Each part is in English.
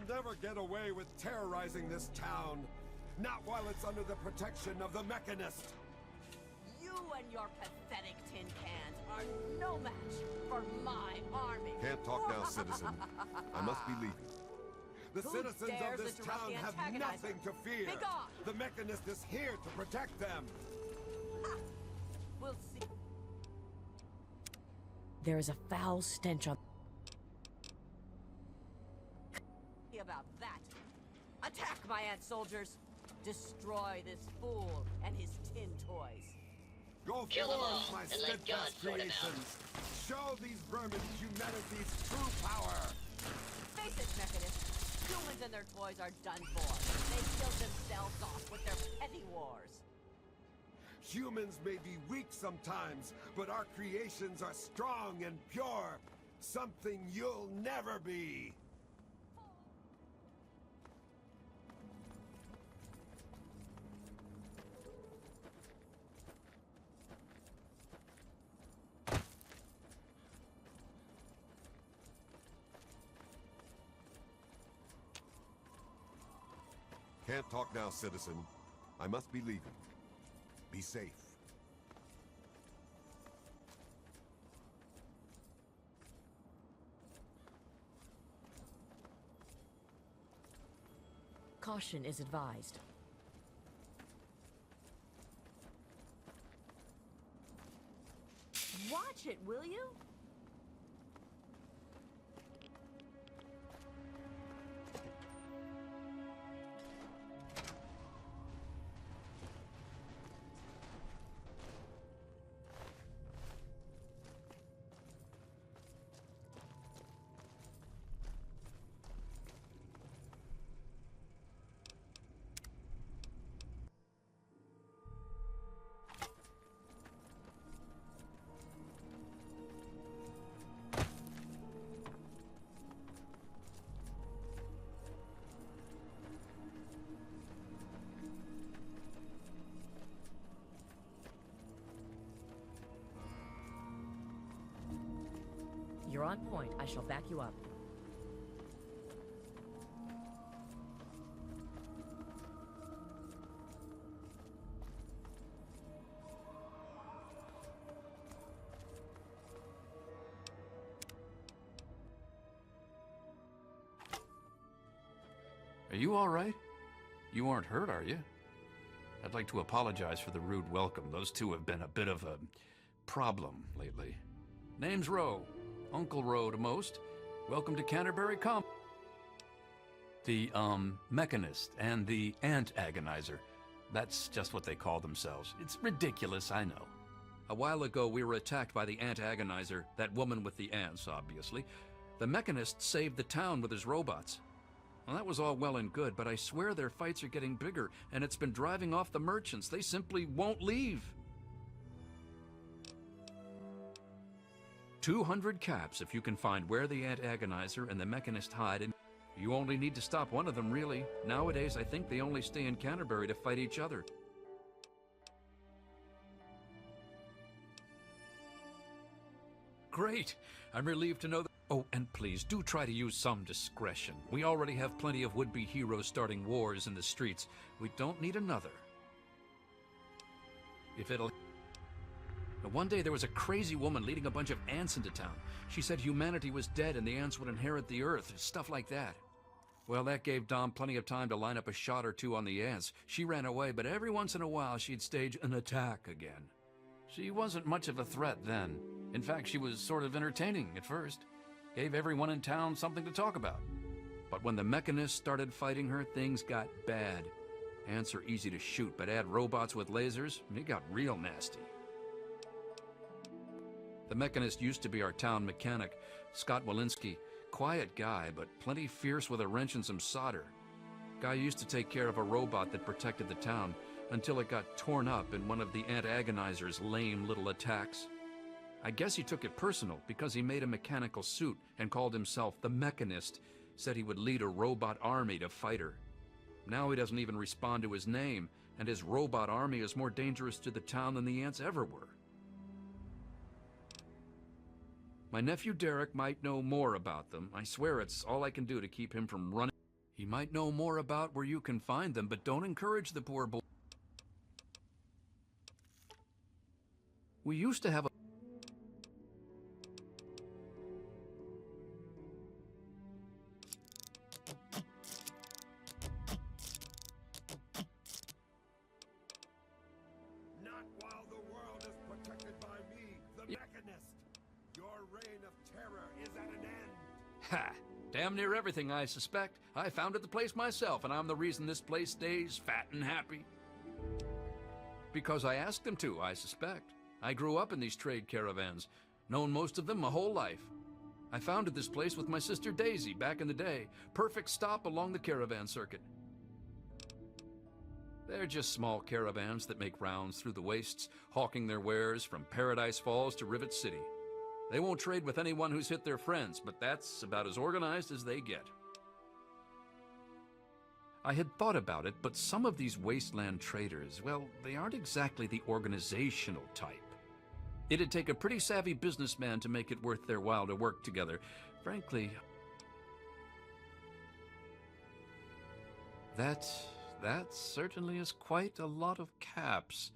You'll never get away with terrorizing this town. Not while it's under the protection of the Mechanist. You and your pathetic tin cans are no match for my army. Can't talk now, citizen. I must be leaving. The Who citizens dares of this interrupt town the have antagonizer? nothing to fear. Be gone! The Mechanist is here to protect them. We'll see. There is a foul stench on... About that. Attack, my ant soldiers! Destroy this fool and his tin toys. Go Kill them all, forth, my and let God steadfast sort 'em out. creations. Show these vermin humanity's true power. Face it, Mechanist. Humans and their toys are done for. They killed themselves off with their petty wars. Humans may be weak sometimes, but our creations are strong and pure. Something you'll never be. Can't talk now, citizen. I must be leaving. Be safe. Caution is advised. Watch it, will you? You're on point. I shall back you up. Are you all right? You aren't hurt, are you? I'd like to apologize for the rude welcome. Those two have been a bit of a problem lately. Name's Rowe. Uncle Rowe to most. Welcome to Canterbury Com. The, Mechanist and the Ant Agonizer. That's just what they call themselves. It's ridiculous, I know. A while ago, we were attacked by the Ant Agonizer, that woman with the ants, obviously. The Mechanist saved the town with his robots. Well, that was all well and good, but I swear their fights are getting bigger, and it's been driving off the merchants. They simply won't leave. 200 caps if you can find where the Ant Agonizer and the Mechanist hide, and you only need to stop one of them, really. Nowadays, I think they only stay in Canterbury to fight each other. Great! I'm relieved to know that. Oh, and please, do try to use some discretion. We already have plenty of would-be heroes starting wars in the streets. We don't need another. If it'll... Now, one day there was a crazy woman leading a bunch of ants into town. She said humanity was dead and the ants would inherit the earth, stuff like that. Well, that gave Dom plenty of time to line up a shot or two on the ants. She ran away, but every once in a while she'd stage an attack again. She wasn't much of a threat then. In fact, she was sort of entertaining at first. Gave everyone in town something to talk about. But when the Mechanists started fighting her, things got bad. Ants are easy to shoot, but add robots with lasers, it got real nasty. The Mechanist used to be our town mechanic, Scott Walensky. Quiet guy, but plenty fierce with a wrench and some solder. Guy used to take care of a robot that protected the town until it got torn up in one of the Ant Agonizer's lame little attacks. I guess he took it personal because he made a mechanical suit and called himself the Mechanist, said he would lead a robot army to fight her. Now he doesn't even respond to his name, and his robot army is more dangerous to the town than the ants ever were. My nephew Derek might know more about them. I swear it's all I can do to keep him from running. He might know more about where you can find them, but don't encourage the poor boy. We used to have a... Not while the world is protected by me, the Mechanist. Your reign of terror is at an end. Ha! Damn near everything, I suspect. I founded the place myself, and I'm the reason this place stays fat and happy. Because I asked them to, I suspect. I grew up in these trade caravans, known most of them my whole life. I founded this place with my sister Daisy back in the day. Perfect stop along the caravan circuit. They're just small caravans that make rounds through the wastes, hawking their wares from Paradise Falls to Rivet City. They won't trade with anyone who's hit their friends, but that's about as organized as they get. I had thought about it, but some of these wasteland traders, well, they aren't exactly the organizational type. It'd take a pretty savvy businessman to make it worth their while to work together. Frankly, that certainly is quite a lot of caps.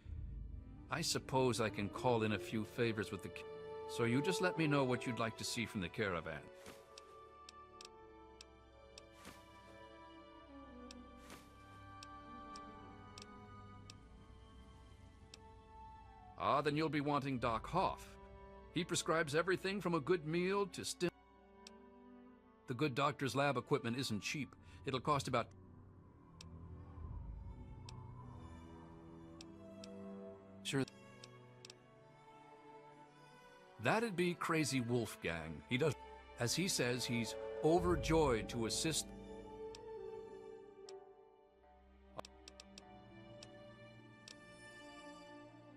I suppose I can call in a few favors with the... So you just let me know what you'd like to see from the caravan. Ah, then you'll be wanting Doc Hoff. He prescribes everything from a good meal to The good doctor's lab equipment isn't cheap. It'll cost about... Sure. That'd be Crazy Wolfgang. He does... As he says, he's overjoyed to assist...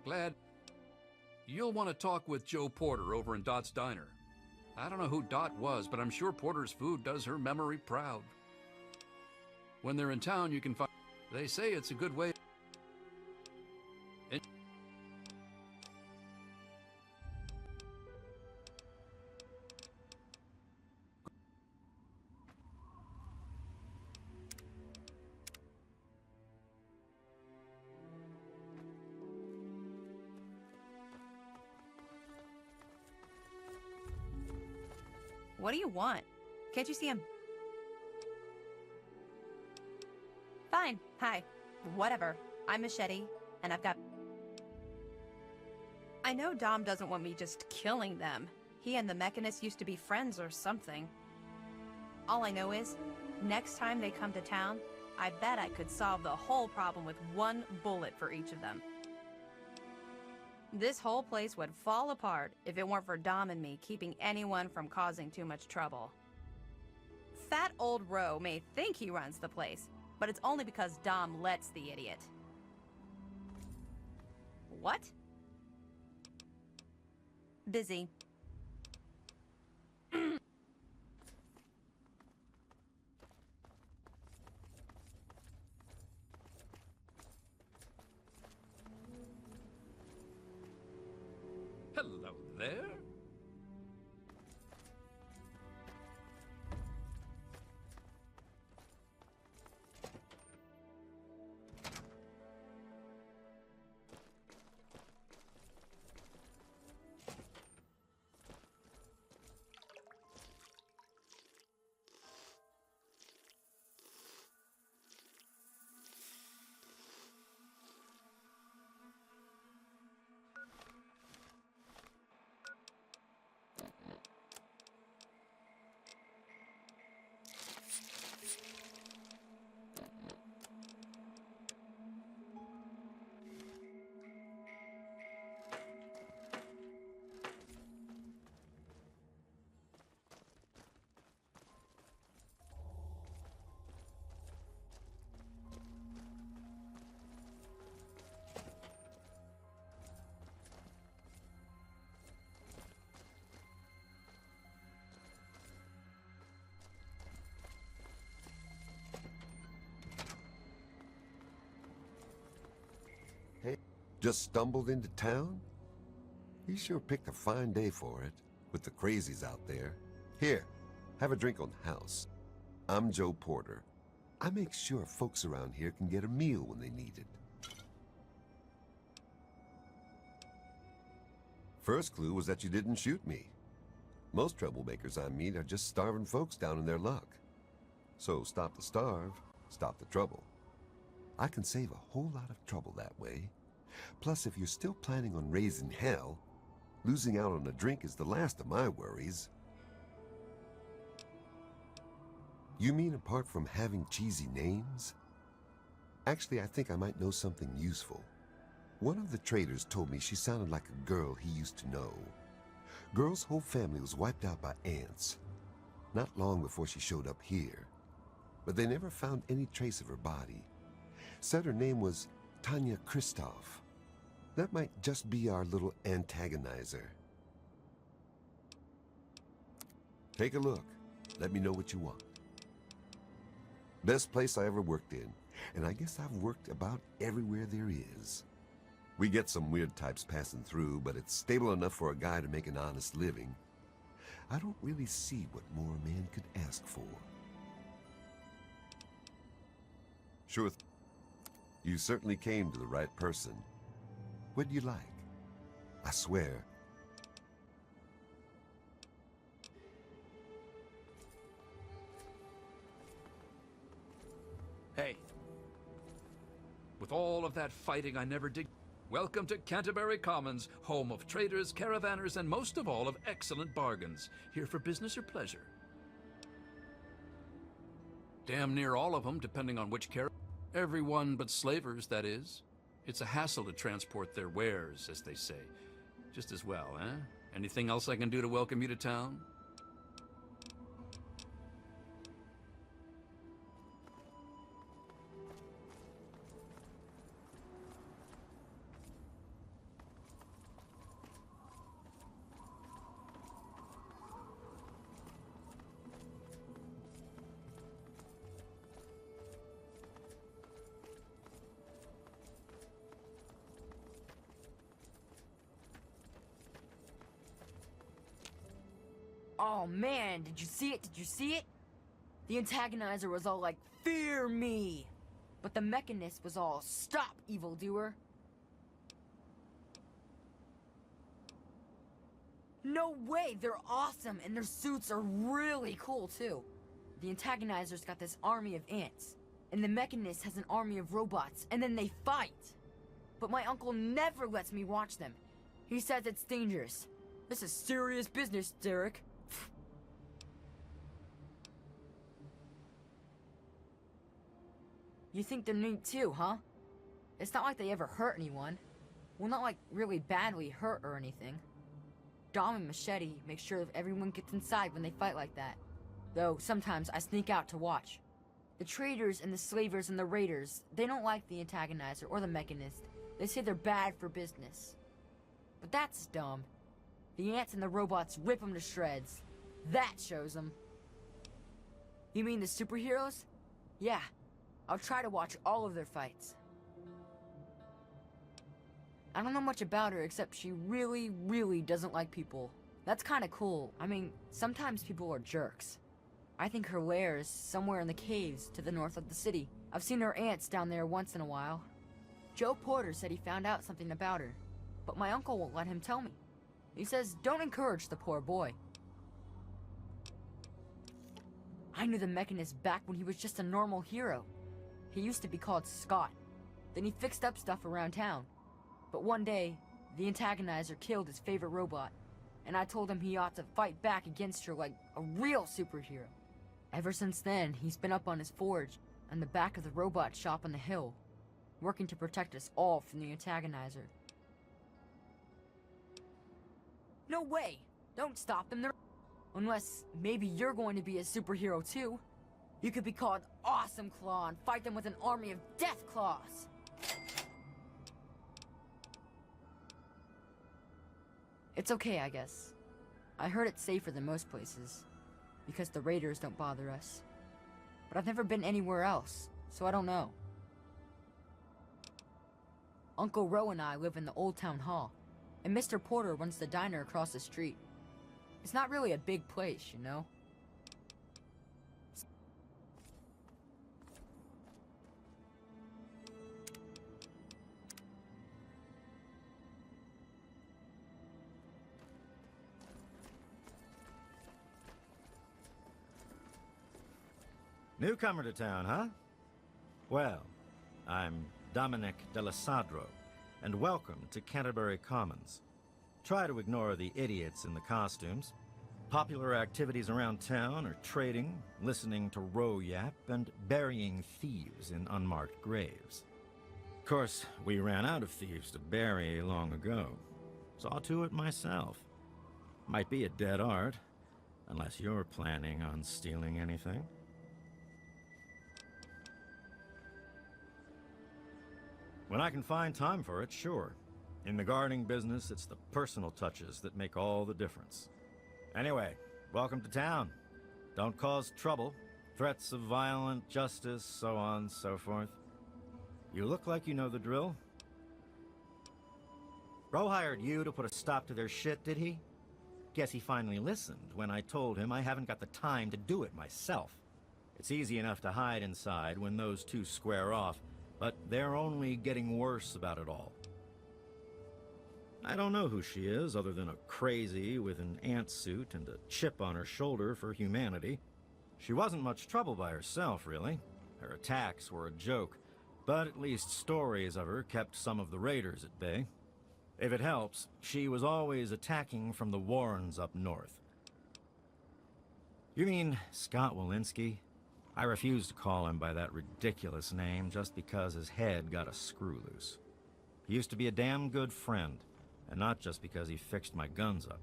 Glad... You'll want to talk with Joe Porter over in Dot's Diner. I don't know who Dot was, but I'm sure Porter's food does her memory proud. When they're in town, you can find... They say it's a good way... What do you want? Can't you see him? Fine. Hi. Whatever. I'm Machete, and I've got... I know Dom doesn't want me just killing them. He and the Mechanist used to be friends or something. All I know is, next time they come to town, I bet I could solve the whole problem with one bullet for each of them. This whole place would fall apart if it weren't for Dom and me keeping anyone from causing too much trouble. Fat old Roe may think he runs the place, but it's only because Dom lets the idiot. What? Busy. Hello there. Just stumbled into town? You sure picked a fine day for it, with the crazies out there. Here, have a drink on the house. I'm Joe Porter. I make sure folks around here can get a meal when they need it. First clue was that you didn't shoot me. Most troublemakers I meet are just starving folks down in their luck. So stop the starve, stop the trouble. I can save a whole lot of trouble that way. Plus, if you're still planning on raising hell, losing out on a drink is the last of my worries. You mean apart from having cheesy names? Actually, I think I might know something useful. One of the traders told me she sounded like a girl he used to know. Girl's whole family was wiped out by ants, not long before she showed up here. But they never found any trace of her body. Said her name was Tanya Kristoff. That might just be our little antagonizer. Take a look. Let me know what you want. Best place I ever worked in, and I guess I've worked about everywhere there is. We get some weird types passing through, but it's stable enough for a guy to make an honest living. I don't really see what more a man could ask for. Sure. You certainly came to the right person. What'd you like? I swear. Hey. With all of that fighting, I never did. Welcome to Canterbury Commons, home of traders, caravanners, and most of all of excellent bargains. Here for business or pleasure? Damn near all of them, depending on which caravan. Everyone but slavers, that is. It's a hassle to transport their wares, as they say. Just as well, eh? Anything else I can do to welcome you to town? Oh man, did you see it? Did you see it? The antagonizer was all like, "Fear me!" But the mechanist was all, "Stop, evildoer!" No way, they're awesome, and their suits are really cool too. The antagonizer's got this army of ants, and the mechanist has an army of robots, and then they fight. But my uncle never lets me watch them. He says it's dangerous. This is serious business, Derek. You think they're neat too, huh? It's not like they ever hurt anyone. Well, not like really badly hurt or anything. Dom and Machete make sure that everyone gets inside when they fight like that. Though sometimes I sneak out to watch. The traders and the slavers and the raiders, they don't like the antagonizer or the mechanist. They say they're bad for business. But that's dumb. The ants and the robots rip them to shreds. That shows them. You mean the superheroes? Yeah. I'll try to watch all of their fights. I don't know much about her except she really, really doesn't like people. That's kind of cool. I mean, sometimes people are jerks. I think her lair is somewhere in the caves to the north of the city. I've seen her ants down there once in a while. Joe Porter said he found out something about her, but my uncle won't let him tell me. He says, don't encourage the poor boy. I knew the mechanist back when he was just a normal hero. He used to be called Scott. Then he fixed up stuff around town. But one day, the antagonizer killed his favorite robot, and I told him he ought to fight back against her like a real superhero. Ever since then, he's been up on his forge and the back of the robot shop on the hill, working to protect us all from the antagonizer. No way! Don't stop them. Unless maybe you're going to be a superhero too. You could be called Awesome Claw and fight them with an army of Death Claws. It's okay, I guess. I heard it's safer than most places, because the raiders don't bother us. But I've never been anywhere else, so I don't know. Uncle Ro and I live in the Old Town Hall, and Mr. Porter runs the diner across the street. It's not really a big place, you know? Newcomer to town, huh? Well, I'm Dominic Delasadro, and welcome to Canterbury Commons. Try to ignore the idiots in the costumes. Popular activities around town are trading, listening to Row yap, and burying thieves in unmarked graves. Of course, we ran out of thieves to bury long ago. Saw to it myself. Might be a dead art, unless you're planning on stealing anything. When I can find time for it, sure. In the gardening business, it's the personal touches that make all the difference. Anyway, welcome to town. Don't cause trouble. Threats of violent justice, so on, so forth. You look like you know the drill. Rowe hired you to put a stop to their shit, did he? Guess he finally listened when I told him I haven't got the time to do it myself. It's easy enough to hide inside when those two square off, but they're only getting worse about it all. I don't know who she is, other than a crazy with an ant suit and a chip on her shoulder for humanity. She wasn't much trouble by herself, really. Her attacks were a joke, but at least stories of her kept some of the raiders at bay. If it helps, she was always attacking from the Warrens up north. You mean Scott Walensky? I refuse to call him by that ridiculous name just because his head got a screw loose. He used to be a damn good friend, and not just because he fixed my guns up.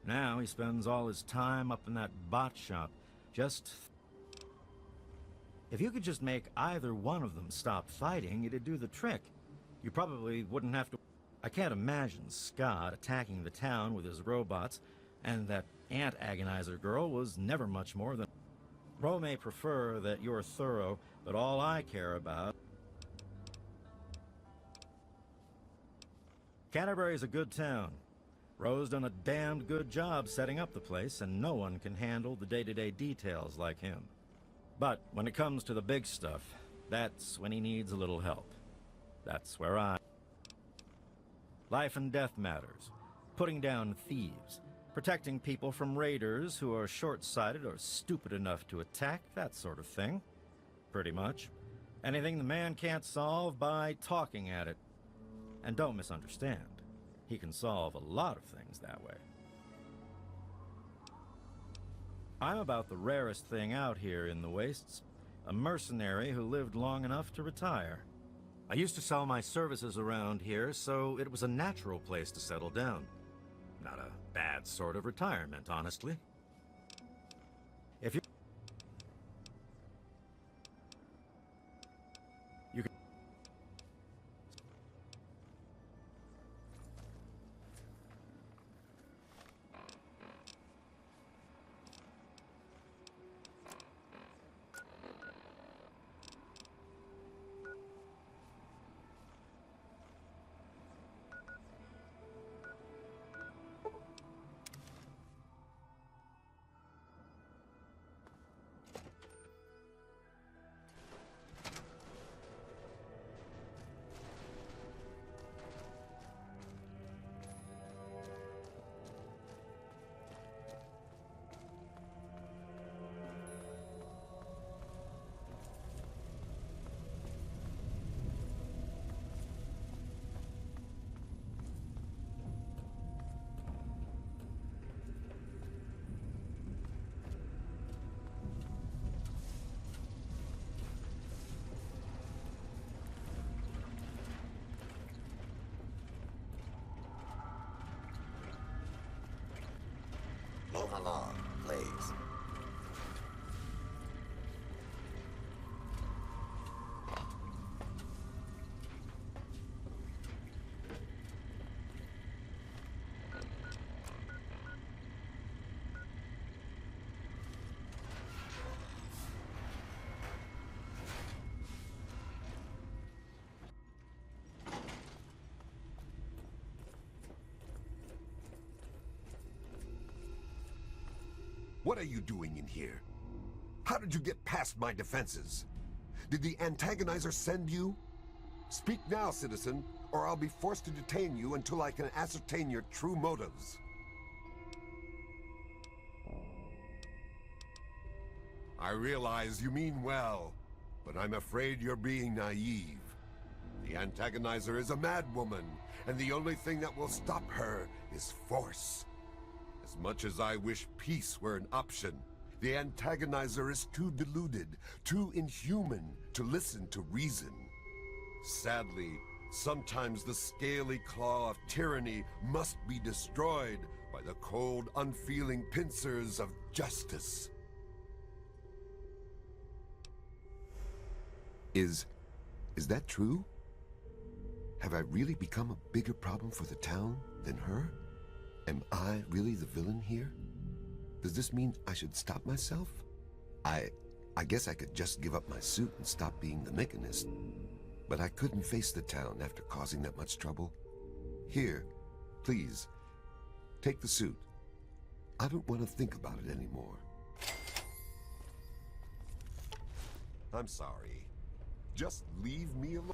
Now he spends all his time up in that bot shop, If you could just make either one of them stop fighting, it'd do the trick. You probably wouldn't have to... I can't imagine Scott attacking the town with his robots, and that ant agonizer girl was never much more than... Ro may prefer that you're thorough, but all I care about... Canterbury's a good town. Ro's done a damned good job setting up the place, and no one can handle the day-to-day details like him. But when it comes to the big stuff, that's when he needs a little help. That's where Life and death matters. Putting down thieves. Protecting people from raiders who are short-sighted or stupid enough to attack, that sort of thing. Pretty much. Anything the man can't solve by talking at it. And don't misunderstand. He can solve a lot of things that way. I'm about the rarest thing out here in the wastes. A mercenary who lived long enough to retire. I used to sell my services around here, so it was a natural place to settle down. Not a bad sort of retirement, honestly. If you... You can... Move along, please. What are you doing in here? How did you get past my defenses? Did the antagonizer send you? Speak now, citizen, or I'll be forced to detain you until I can ascertain your true motives. I realize you mean well, but I'm afraid you're being naive. The antagonizer is a madwoman, and the only thing that will stop her is force. As much as I wish peace were an option, the antagonizer is too deluded, too inhuman to listen to reason. Sadly, sometimes the scaly claw of tyranny must be destroyed by the cold, unfeeling pincers of justice. Is that true? Have I really become a bigger problem for the town than her? Am I really the villain here? Does this mean I should stop myself? I guess I could just give up my suit and stop being the mechanist. But I couldn't face the town after causing that much trouble. Here, please, take the suit. I don't want to think about it anymore. I'm sorry. Just leave me alone.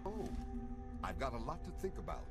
Oh, I've got a lot to think about.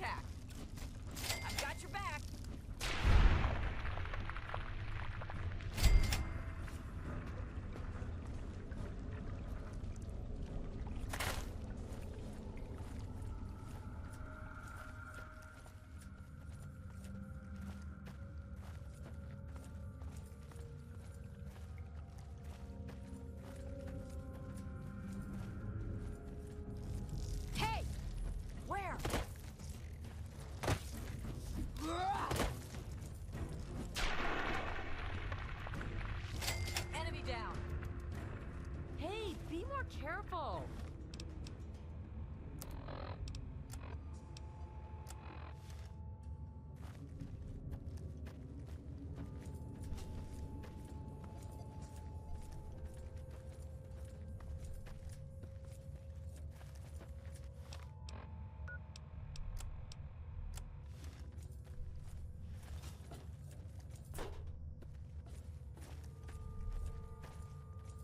attack. I've got your back. Hey! Where? Enemy down. Hey, be more careful.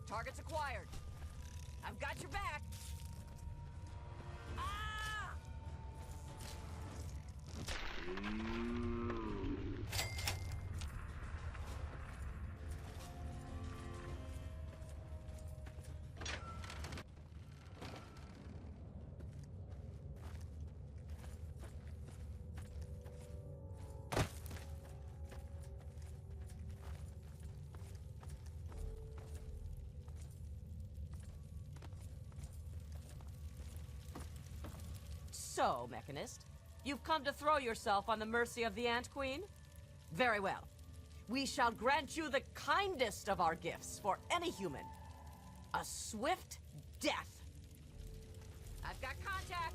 Targets acquired. I've got your back. Ah! So, Mechanist, you've come to throw yourself on the mercy of the Ant Queen? Very well. We shall grant you the kindest of our gifts for any human. A swift death. I've got contact.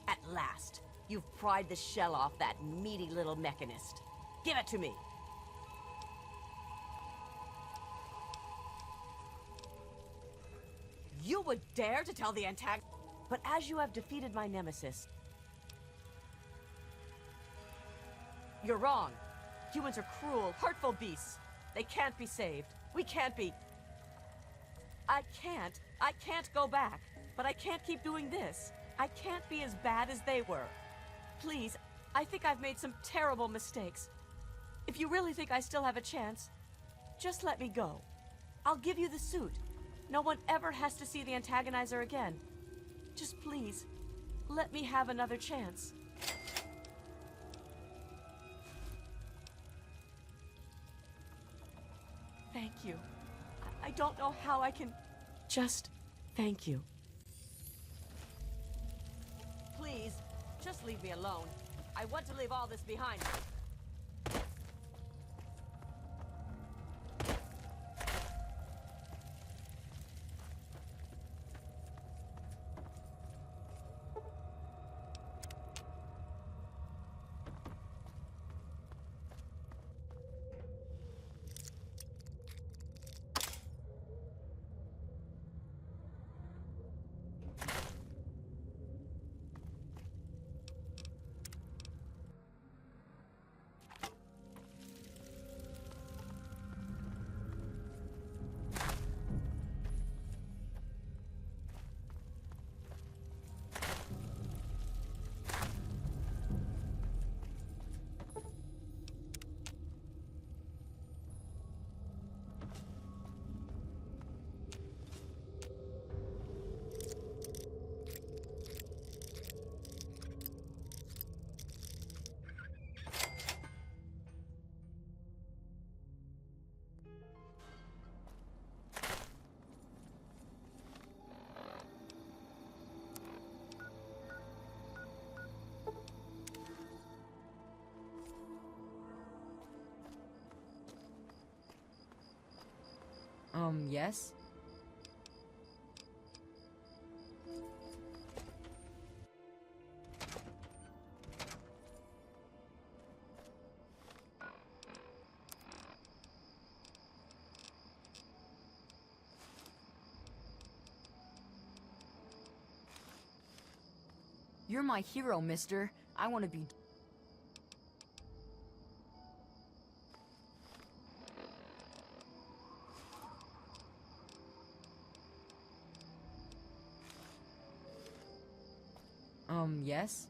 At last, you've pried the shell off that meaty little mechanist. Give it to me. You would dare to tell the antagonist? But as you have defeated my nemesis, you're wrong. Humans are cruel, hurtful beasts. They can't be saved. We can't be. I can't go back. But I can't keep doing this. I can't be as bad as they were. Please, I think I've made some terrible mistakes. If you really think I still have a chance, just let me go. I'll give you the suit. No one ever has to see the antagonizer again. Just please, let me have another chance. Thank you. I don't know how I can... Just thank you. Please, just leave me alone. I want to leave all this behind me. Yes? You're my hero, mister. I want to be... Yes?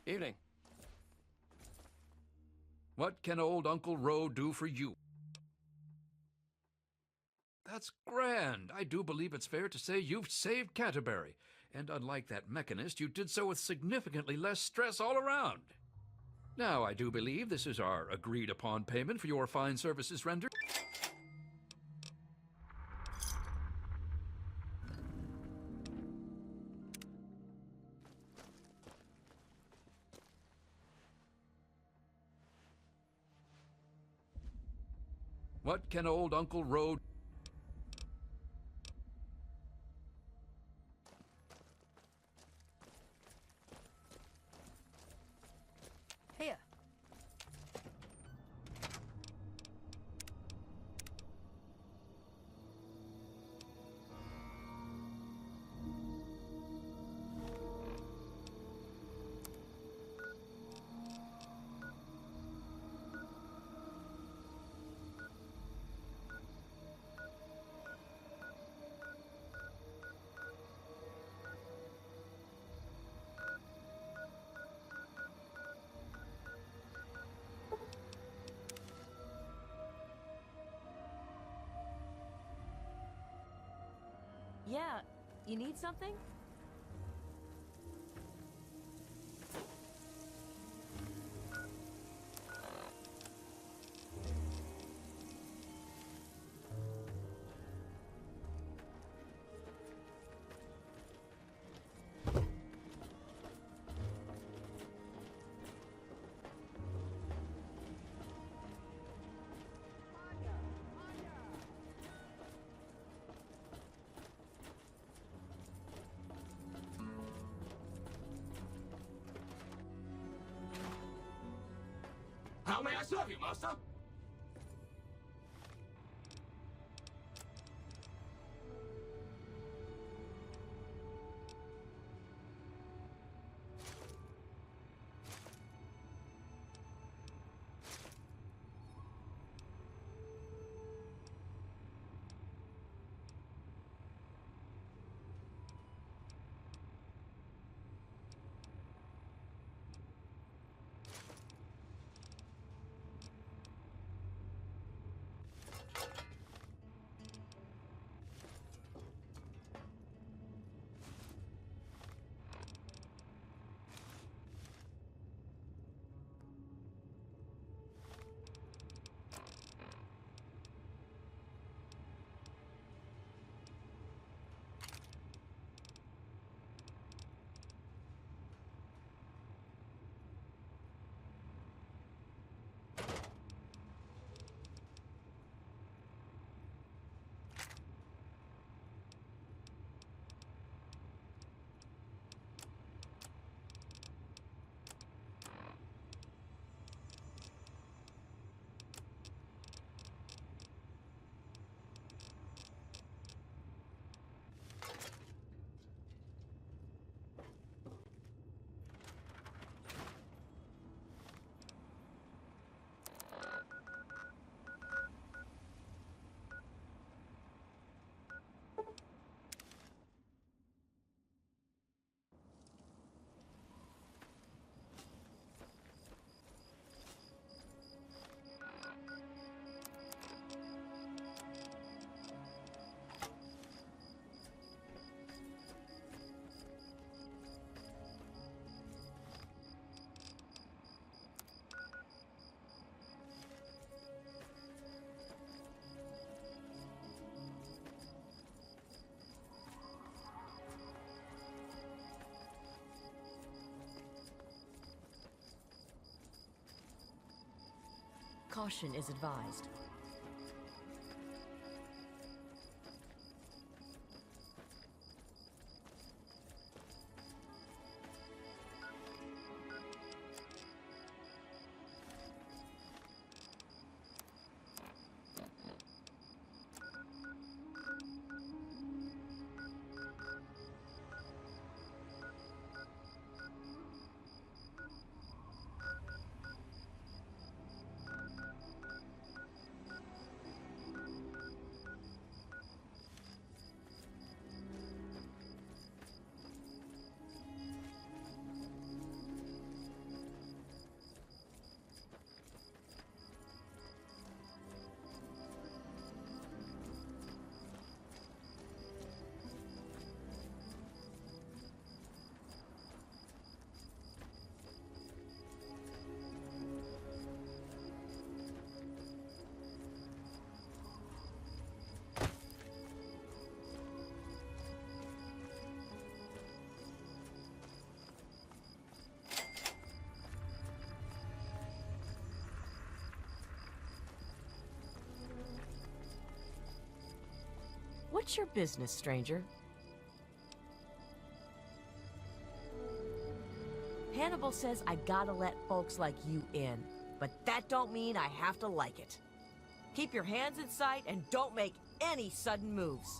Evening. What can old Uncle Ro do for you? That's grand. I do believe it's fair to say you've saved Canterbury. And unlike that mechanist, you did so with significantly less stress all around. Now, I do believe this is our agreed-upon payment for your fine services rendered. What can old Uncle Ro... Here. Yeah, you need something? How may I serve you, master? Caution is advised. What's your business, stranger? Hannibal says I gotta let folks like you in, but that don't mean I have to like it. Keep your hands in sight and don't make any sudden moves.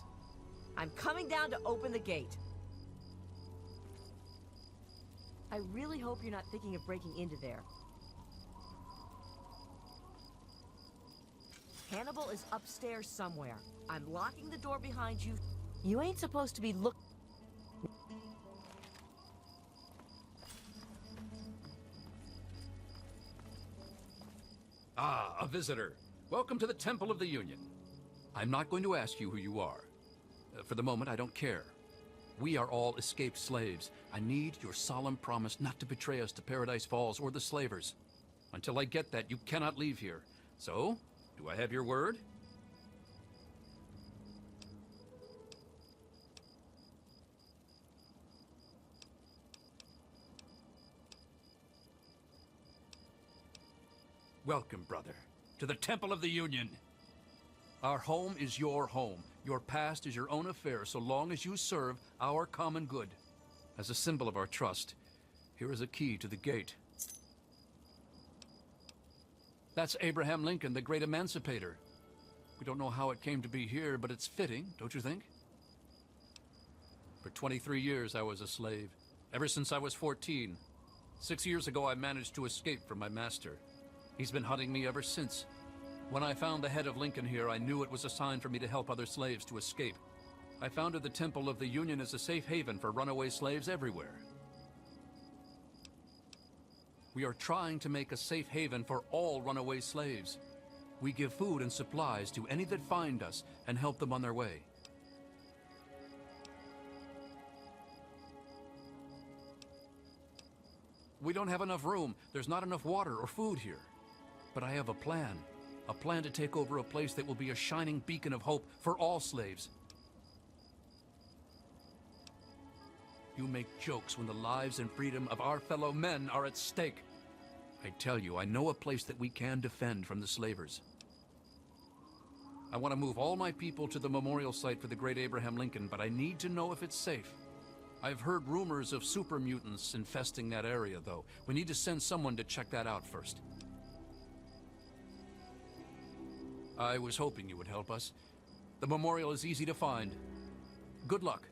I'm coming down to open the gate. I really hope you're not thinking of breaking into there. Hannibal is upstairs somewhere. I'm locking the door behind you. You ain't supposed to be Ah, a visitor. Welcome to the Temple of the Union. I'm not going to ask you who you are. For the moment, I don't care. We are all escaped slaves. I need your solemn promise not to betray us to Paradise Falls or the slavers. Until I get that, you cannot leave here. So, do I have your word? Welcome, brother, to the Temple of the Union. Our home is your home. Your past is your own affair so long as you serve our common good. As a symbol of our trust, here is a key to the gate. That's Abraham Lincoln, the great emancipator. We don't know how it came to be here, but it's fitting, don't you think? For 23 years, I was a slave, ever since I was 14. 6 years ago, I managed to escape from my master. He's been hunting me ever since. When I found the head of Lincoln here, I knew it was a sign for me to help other slaves to escape. I founded the Temple of the Union as a safe haven for runaway slaves everywhere. We are trying to make a safe haven for all runaway slaves. We give food and supplies to any that find us and help them on their way. We don't have enough room. There's not enough water or food here. But I have a plan to take over a place that will be a shining beacon of hope for all slaves. You make jokes when the lives and freedom of our fellow men are at stake. I tell you, I know a place that we can defend from the slavers. I want to move all my people to the memorial site for the great Abraham Lincoln, but I need to know if it's safe. I've heard rumors of super mutants infesting that area, though. We need to send someone to check that out first. I was hoping you would help us. The memorial is easy to find. Good luck.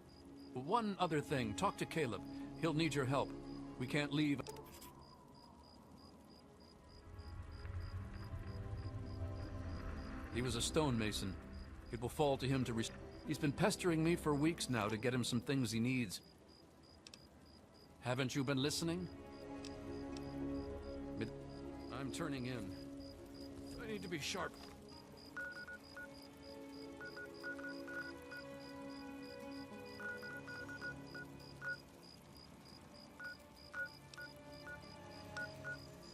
One other thing, talk to Caleb. He'll need your help. We can't leave. He was a stonemason. It will fall to him to He's been pestering me for weeks now to get him some things he needs. Haven't you been listening? I'm turning in. I need to be sharp.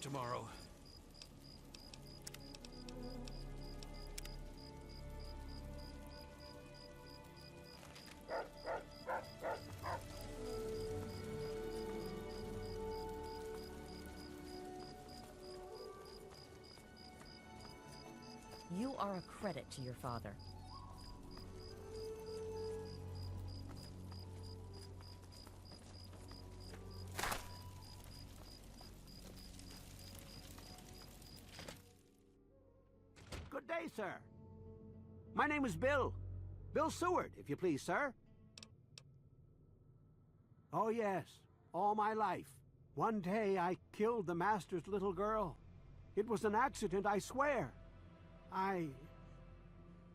Tomorrow. You are a credit to your father. Good day, sir. My name is Bill. Bill Seward, if you please, sir. Oh, yes. All my life. One day I killed the master's little girl. It was an accident, I swear. I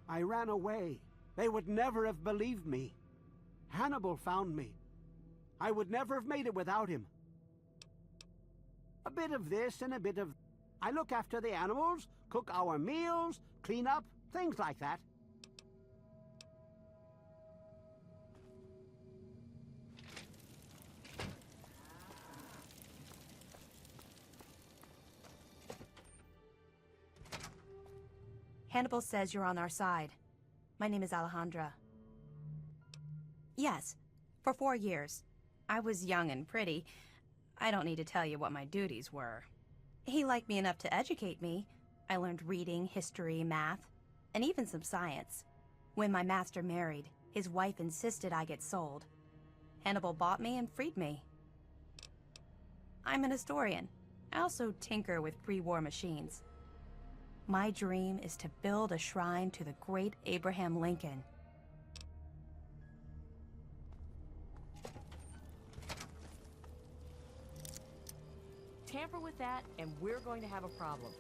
ran away. They would never have believed me. Hannibal found me. I would never have made it without him. A bit of this and a bit of... I look after the animals, cook our meals, clean up, things like that. Hannibal says you're on our side. My name is Alejandra. Yes, for 4 years. I was young and pretty. I don't need to tell you what my duties were. He liked me enough to educate me. I learned reading, history, math, and even some science. When my master married, his wife insisted I get sold. Hannibal bought me and freed me. I'm an historian. I also tinker with pre-war machines. My dream is to build a shrine to the great Abraham Lincoln. Tamper with that, and we're going to have a problem.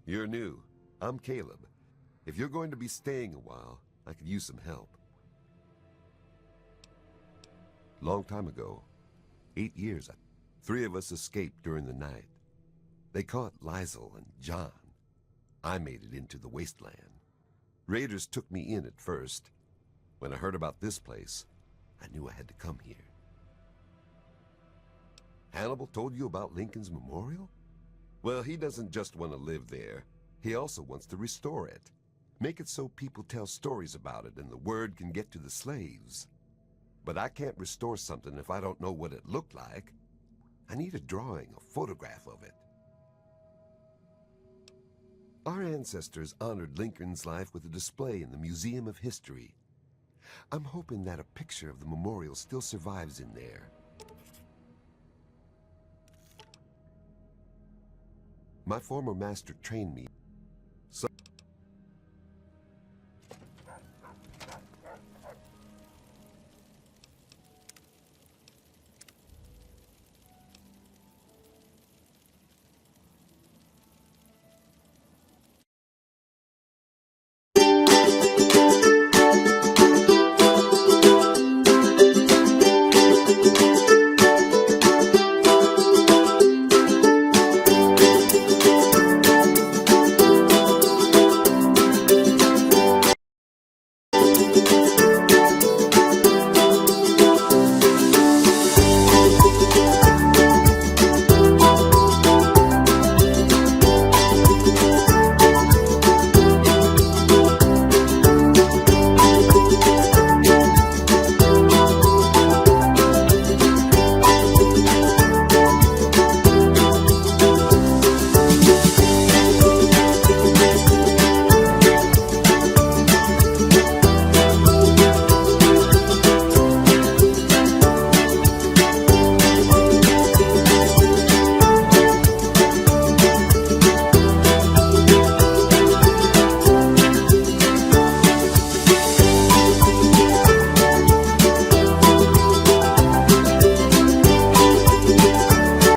You're new. I'm Caleb. If you're going to be staying a while, I could use some help. Long time ago, 8 years, 3 of us escaped during the night. They caught Lizel and John. I made it into the wasteland. Raiders took me in at first. When I heard about this place, I knew I had to come here. Hannibal told you about Lincoln's memorial? Well, he doesn't just want to live there. He also wants to restore it. Make it so people tell stories about it and the word can get to the slaves. But I can't restore something if I don't know what it looked like. I need a drawing, a photograph of it. Our ancestors honored Lincoln's life with a display in the Museum of History. I'm hoping that a picture of the memorial still survives in there. My former master trained me